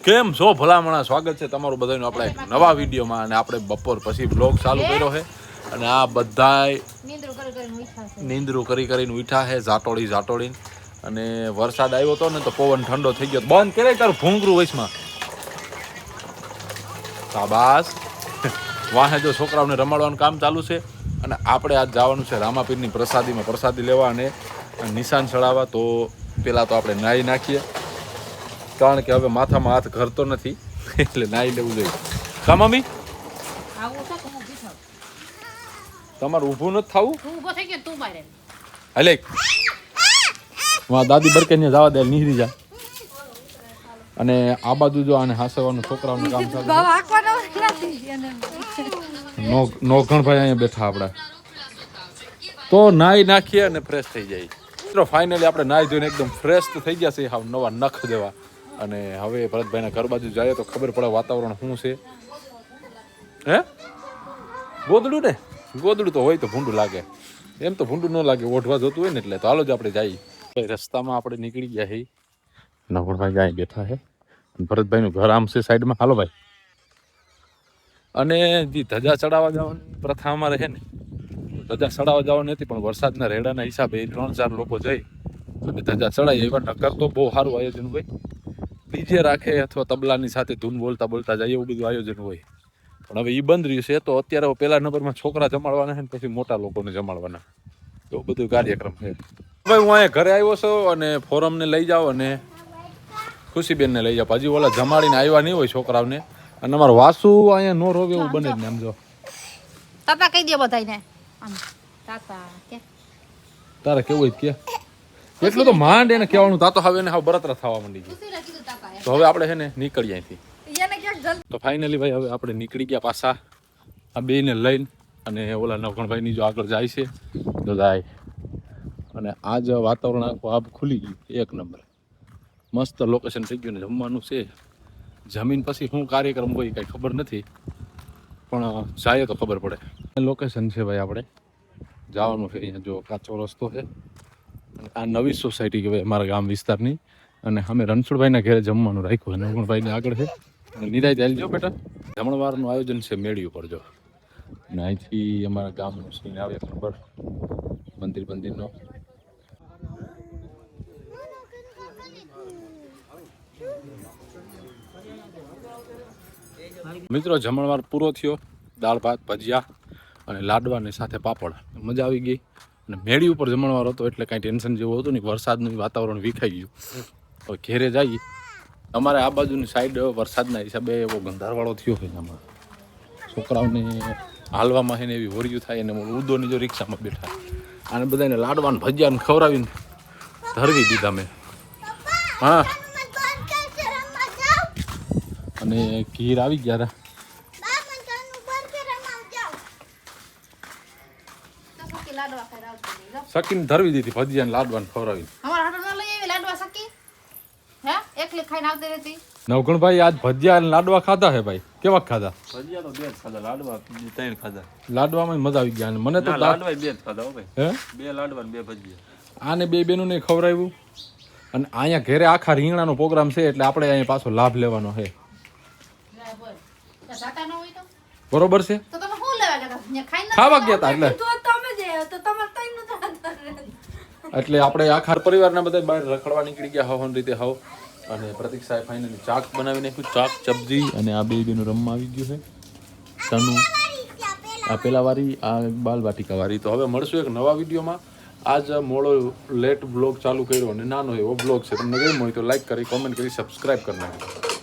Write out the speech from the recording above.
કેમ છો ભલામણા? સ્વાગત છે તમારું બધાનું આપણા એક નવા વિડીયોમાં. અને આપણે બપોર પછી બ્લોગ ચાલુ કર્યો છે અને આ બધાય નીંદરું કરીને ઉઠ્યા છે જાટોડી અને વરસાદ આવ્યો હતો ને તો પવન ઠંડો થઈ ગયો. બંધ કરે તારું ભૂંગરું વચમાં. શાબાશ. વાહે જો છોકરાઓને રમાડવાનું કામ ચાલુ છે અને આપણે આજ જવાનું છે રામાપીરની પ્રસાદીમાં પ્રસાદી લેવા અને નિશાન ચડાવવા. તો પેલા તો આપણે નાહી નાખીએ, કારણ કે હવે માથામાં હાથ ઘરતો નથી એટલે નાહી લેવું જોઈએ. કા મમ્મી તમારે ઊભું નથી થવું? હાલે દાદી બરકે ને જવા દે, નીકળી જા. અને આ બાજુ જો આને હાસવાનું છોકરાઓનું કામ ચાલુ. નોઘણભાઈ અહીંયા બેઠા આપડા. તો નાહી નાખીએ અને ફ્રેશ થઈ જાય. મિત્રો ફાઇનલી આપણે નાહી ધોઈને એકદમ ફ્રેશ થઈ ગયા છે, હાવ નવા નખ જેવા. અને હવે ભરતભાઈના ઘર બાજુ જાય તો ખબર પડે વાતાવરણ શું છે. હે ગોદડું ને ગોદડું તો હોય તો ભૂંડું લાગે, એમ તો ભૂંડું ન લાગે, ઓઢવા જોતું હોય ને એટલે. તો હાલો જ આપણે જઈએ. રસ્તામાં આપણે નીકળી ગયા છે. નવણભાઈ ગાય બેઠા છે, ભરતભાઈનું ઘર આમ છે સાઈડમાં. હાલો ભાઈ. અને જે ધજા ચડાવવા જવાની પ્રથા અમારે છે ને, ધજા ચડાવવા જવાની હતી પણ વરસાદના રેડાના હિસાબે 3-4 લોકો જઈ અને ધજા ચડાવી. એવા નકર તો બહુ સારું આયોજન હોય, ડીજે રાખે અથવા તબલાની સાથે ધૂન બોલતા બોલતા જાય, એવું બધું આયોજન હોય. પણ હવે એ બંધ રહ્યું છે. તો અત્યારે પહેલા નંબરમાં છોકરા જમાડવાના છે ને પછી મોટા લોકોને જમાડવાના, એવું બધું કાર્યક્રમ છે. ભાઈ હું અહીંયા ઘરે આવ્યો છું અને ફોરમને લઈ જાઓ અને ખુશીબેનને લઈ જાઓ. હજી ઓલા જમાડીને આવ્યા નહીં હોય છોકરાઓને. અને અમારું વાસુ અહીંયા નો રોવે એવું બને જ ને. આમ જો તાતા કહી દે બધાને. તાતા કે તારે કેવું હોય કે એટલું તો માંડ એને કહેવાનું. તાતો હવે એને હવે બરતરા થવા માંડી ગઈ. તો હવે આપણે છે ને નીકળીએ અહીંથી. તો ફાઇનલી ભાઈ હવે આપણે નીકળી ગયા પાછા આ બેને લઈને. અને ઓલા નવકણભાઈની જો આગળ જાય છે તો જાય. અને આજ વાતાવરણ આખું આબ ખુલી ગયું, એક નંબર મસ્ત લોકેશન થઈ ગયું. ને જમવાનું છે. જમીન પછી શું કાર્યક્રમ હોય કાંઈ ખબર નથી, પણ જાય તો ખબર પડે. લોકેશન છે ભાઈ આપણે જવાનું છે. અહીંયા જો કાચો રસ્તો છે. આ નવી સોસાયટી કહેવાય અમારા ગામ વિસ્તારની. અને અમે રણછોડભાઈના ઘરે જમવાનું રાખ્યું. અને રણછોડભાઈને આગળ છે. નિરાય ચાલી જો બેટા. જમણવારનું આયોજન છે મેળી ઉપર જો. અને અહીંથી અમારા ગામનું સીન આવે ખબર, મંદિરનો. મિત્રો જમણવાર પૂરો થયો. દાળ ભાત ભજીયા અને લાડવાની સાથે પાપડ. મજા આવી ગઈ. અને મેળી ઉપર જમણવાર હતો એટલે કાંઈ ટેન્શન જેવું હતું નહીં. વરસાદનું વાતાવરણ વિખાઈ ગયું. હવે ઘેરે જઈએ. અમારે આ બાજુની સાઈડ વરસાદના હિસાબે એવો ગંધારવાળો થયો છે. આમાં છોકરાઓને હાલવામાં છે ને એવી હોર્યું થાય. અને ઉદોની જો રિક્ષામાં બેઠા અને બધાને લાડવાને ભજીયાને ખવડાવીને ધરવી દીધા મેં. હા અને ઘીર આવી ગયા. સકીને ધરવી દીધી ભજીયા ને લાડવાને ખવડાવી. નવગણભાઈ આજ ભજીયા અને લાડવા ખાધા હે ભાઈ. કેવા ખાધા? ભજીયા તો 2 જ ખાધા, લાડવા 3 ખાધા. લાડવામાં મજા આવી ગયા. મને તો લાડવા 2 જ ખાધા હો ભાઈ. હે 2 લાડવા ને 2 ભજીયા. આને 2 બેનોને ખવડાવ્યું. અને અહીંયા ઘરે આખા રીંગણાનો પ્રોગ્રામ છે એટલે આપણે અહીંયા પાછો લાભ લેવાનો છે. બરોબર છે. ખાવા ગયા હતા એટલે આપણે આખા પરિવારના બધા બહાર રખડવા નીકળી ગયા હવન રીતે હવ. અને પ્રતિક સાહેબ ફાઇનલી ચાક બનાવી નાખ્યું. ચાક ચપજી અને આ બેનું રમવા આવી ગયું છે. તનું આ પેલા વારી, આ બાલ વાટિકા વારી. તો હવે મળશું એક નવા વિડીયોમાં. આજ મોડો લેટ બ્લોગ ચાલુ કર્યો અને નાનો એવો બ્લોગ છે. તમને ગમ્યો હોય તો લાઈક કરી, કોમેન્ટ કરી, સબસ્ક્રાઈબ કરી નાખજો.